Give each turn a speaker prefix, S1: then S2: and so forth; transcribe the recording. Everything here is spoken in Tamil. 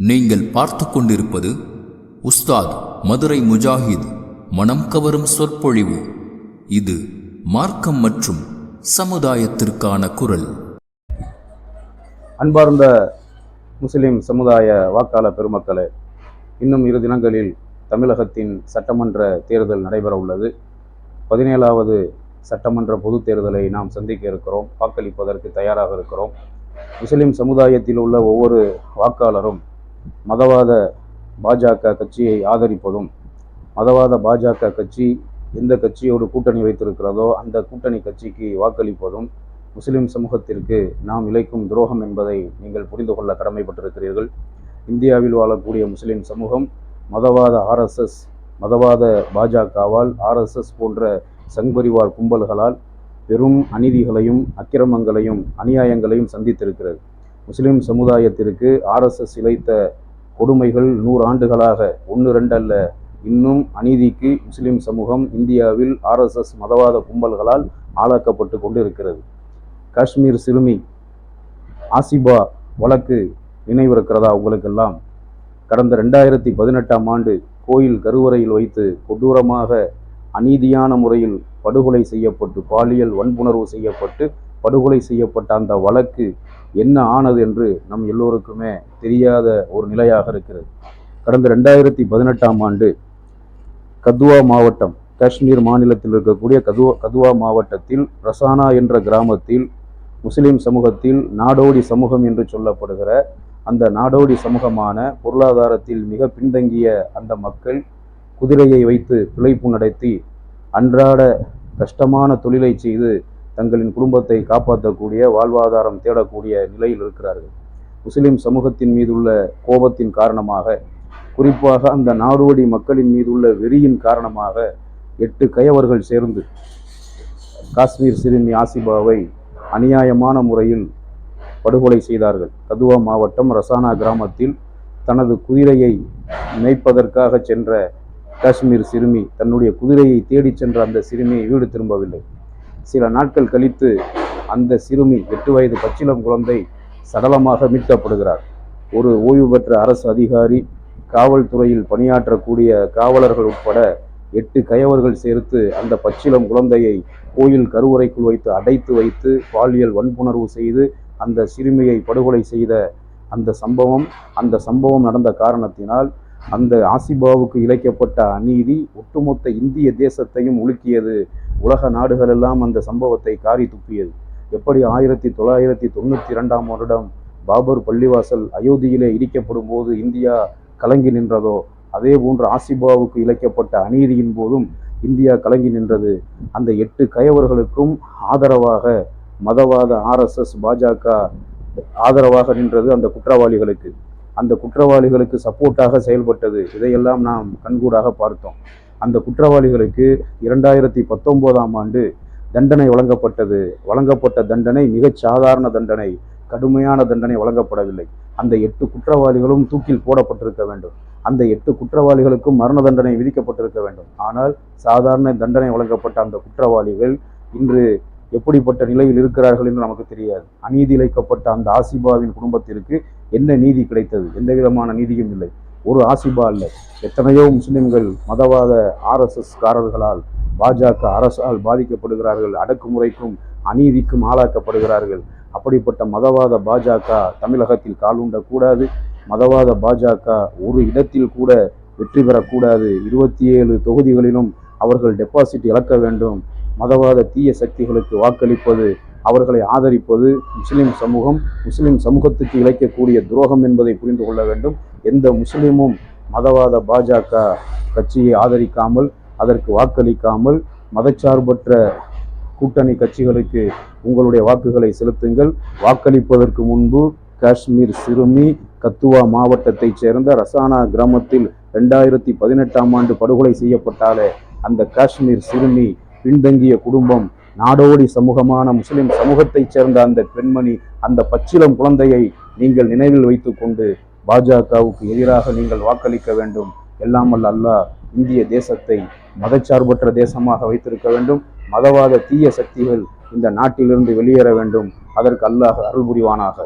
S1: நீங்கள் பார்த்து கொண்டிருப்பது உஸ்தாத் மதுரை முஜாஹித் மனம் கவரும் சொற்பொழிவு. இது மார்க்கம் மற்றும் சமுதாயத்திற்கான குரல்.
S2: அன்பார்ந்த முஸ்லிம் சமுதாய வாக்காளர் பெருமக்களே, இன்னும் 2 தினங்களில் தமிழகத்தின் சட்டமன்ற தேர்தல் நடைபெற உள்ளது. 17வது சட்டமன்ற பொது தேர்தலை நாம் சந்திக்க இருக்கிறோம். வாக்களிப்பதற்கு தயாராக இருக்கிறோம். முஸ்லிம் சமுதாயத்தில் உள்ள ஒவ்வொரு வாக்காளரும் மதவாத பாஜக கட்சியை ஆதரிப்பதும், மதவாத பாஜக கட்சி எந்த கட்சியோடு கூட்டணி வைத்திருக்கிறதோ அந்த கூட்டணி கட்சிக்கு வாக்களிப்பதும் முஸ்லிம் சமூகத்திற்கு நாம் இழைக்கும் துரோகம் என்பதை நீங்கள் புரிந்து கொள்ள கடமைப்பட்டிருக்கிறீர்கள். இந்தியாவில் வாழக்கூடிய முஸ்லிம் சமூகம் மதவாத RSS, மதவாத பாஜகவால், RSS போன்ற சங்பரிவார் கும்பல்களால் பெரும் அநீதிகளையும் அக்கிரமங்களையும் அநியாயங்களையும் சந்தித்திருக்கிறது. முஸ்லிம் சமுதாயத்திற்கு RSS இழைத்த கொடுமைகள் 100 ஆண்டுகளாக 1-2 அல்ல, இன்னும் அநீதிக்கு முஸ்லிம் சமூகம் இந்தியாவில் RSS மதவாத கும்பல்களால் ஆளாக்கப்பட்டு கொண்டு இருக்கிறது. காஷ்மீர் சிறுமி ஆசிபா வழக்கு நினைவிருக்கிறதா உங்களுக்கெல்லாம்? கடந்த 2018ஆம் ஆண்டு கோயில் கருவறையில் வைத்து கொடூரமாக அநீதியான முறையில் படுகொலை செய்யப்பட்டு, பாலியல் வன்புணர்வு செய்யப்பட்டு படுகொலை செய்யப்பட்ட அந்த வழக்கு என்ன ஆனது என்று நம் எல்லோருக்குமே தெரியாத ஒரு நிலையாக இருக்கிறது. கடந்த 2018ஆம் ஆண்டு கதுவா மாவட்டம், காஷ்மீர் மாநிலத்தில் இருக்கக்கூடிய கதுவா மாவட்டத்தில் ரசானா என்ற கிராமத்தில் முஸ்லிம் சமூகத்தில் நாடோடி சமூகம் என்று சொல்லப்படுகிற அந்த நாடோடி சமூகமான பொருளாதாரத்தில் மிக பின்தங்கிய அந்த மக்கள் குதிரையை வைத்து பிழைப்பு நடத்தி அன்றாட கஷ்டமான தொழிலை செய்து தங்களின் குடும்பத்தை காப்பாற்றக்கூடிய, வாழ்வாதாரம் தேடக்கூடிய நிலையில் இருக்கிறார்கள். முஸ்லிம் சமூகத்தின் மீதுள்ள கோபத்தின் காரணமாக, குறிப்பாக அந்த நாடோடி மக்களின் மீதுள்ள வெறியின் காரணமாக 8 கயவர்கள் சேர்ந்து காஷ்மீர் சிறுமி ஆசிபாவை அநியாயமான முறையில் படுகொலை செய்தார்கள். கதுவா மாவட்டம் ரசானா கிராமத்தில் தனது குதிரையை மேய்ப்பதற்காக சென்ற காஷ்மீர் சிறுமி, தன்னுடைய குதிரையை தேடி சென்ற அந்த சிறுமியை வீடு திரும்பவில்லை. சில நாட்கள் கழித்து அந்த சிறுமி 8 வயது பச்சிளம் குழந்தை சடலமாக மீட்கப்படுகிறார். ஒரு ஓய்வு பெற்ற அரசு அதிகாரி, காவல்துறையில் பணியாற்றக்கூடிய காவலர்கள் உட்பட 8 கயவர்கள் சேர்த்து அந்த பச்சிளம் குழந்தையை கோயில் கருவறைக்குள் வைத்து அடைத்து வைத்து பாலியல் வன்புணர்வு செய்து அந்த சிறுமியை படுகொலை செய்த அந்த சம்பவம் நடந்த காரணத்தினால் அந்த ஆசிபாவுக்கு இழைக்கப்பட்ட அநீதி ஒட்டுமொத்த இந்திய தேசத்தையும் உலுக்கியது. உலக நாடுகளெல்லாம் அந்த சம்பவத்தை காரி துப்பியது. எப்படி 1992ஆம் வருடம் பாபர் பள்ளிவாசல் அயோத்தியிலே இடிக்கப்படும் போது இந்தியா கலங்கி நின்றதோ, அதே போன்று ஆசிபாவுக்கு இழைக்கப்பட்ட அநீதியின் போதும் இந்தியா கலங்கி நின்றது. அந்த 8 கயவர்களுக்கும் ஆதரவாக மதவாத RSS பாஜக ஆதரவாக நின்றது. அந்த குற்றவாளிகளுக்கு சப்போர்ட்டாக செயல்பட்டது. இதையெல்லாம் நாம் கண்கூடாக பார்த்தோம். அந்த குற்றவாளிகளுக்கு 2019ஆம் ஆண்டு தண்டனை வழங்கப்பட்ட தண்டனை மிகச் சாதாரண தண்டனை, கடுமையான தண்டனை வழங்கப்படவில்லை. அந்த 8 குற்றவாளிகளும் தூக்கில் போடப்பட்டிருக்க வேண்டும். அந்த 8 குற்றவாளிகளுக்கும் மரண தண்டனை விதிக்கப்பட்டிருக்க வேண்டும். ஆனால் சாதாரண தண்டனை வழங்கப்பட்ட அந்த குற்றவாளிகள் இன்று எப்படிப்பட்ட நிலையில் இருக்கிறார்கள் என்று நமக்கு தெரியாது. அநீதி இழைக்கப்பட்ட அந்த ஆசிபாவின் குடும்பத்திற்கு என்ன நீதி கிடைத்தது? எந்த விதமான நீதியும் இல்லை. ஒரு ஆசிபா அல்ல, எத்தனையோ முஸ்லிம்கள் மதவாத RSS காரர்களால், பாஜக அரசால் பாதிக்கப்படுகிறார்கள். அடக்குமுறைக்கும் அநீதிக்கும் ஆளாக்கப்படுகிறார்கள். அப்படிப்பட்ட மதவாத பாஜக தமிழகத்தில் காலூண்டக்கூடாது. மதவாத பாஜக ஒரு இடத்தில் கூட வெற்றி பெறக்கூடாது. 27 தொகுதிகளிலும் அவர்கள் டெபாசிட் இழக்க வேண்டும். மதவாத தீய சக்திகளுக்கு வாக்களிப்பது, அவர்களை ஆதரிப்பது முஸ்லிம் சமூகத்துக்கு இழைக்கக்கூடிய துரோகம் என்பதை புரிந்து கொள்ள வேண்டும். எந்த முஸ்லிமும் மதவாத பாஜக கட்சியை ஆதரிக்காமல், அதற்கு வாக்களிக்காமல், மதச்சார்பற்ற கூட்டணி கட்சிகளுக்கு உங்களுடைய வாக்குகளை செலுத்துங்கள். வாக்களிப்பதற்கு முன்பு காஷ்மீர் சிறுமி கத்துவா மாவட்டத்தைச் சேர்ந்த ரசானா கிராமத்தில் 2018ஆம் ஆண்டு படுகொலை செய்யப்பட்டாலே அந்த காஷ்மீர் சிறுமி, பின்தங்கிய குடும்பம், நாடோடி சமூகமான முஸ்லிம் சமூகத்தைச் சேர்ந்த அந்த பெண்மணி, அந்த பச்சிளம் குழந்தையை நீங்கள் நினைவில் வைத்து கொண்டு பாஜகவுக்கு எதிராக நீங்கள் வாக்களிக்க வேண்டும். எல்லாம் வல்ல அல்லாஹ் இந்திய தேசத்தை மதச்சார்பற்ற தேசமாக வைத்திருக்க வேண்டும். மதவாத தீய சக்திகள் இந்த நாட்டிலிருந்து வெளியேற வேண்டும். அதற்கு அல்லாஹ் அருள் புரிவானாக.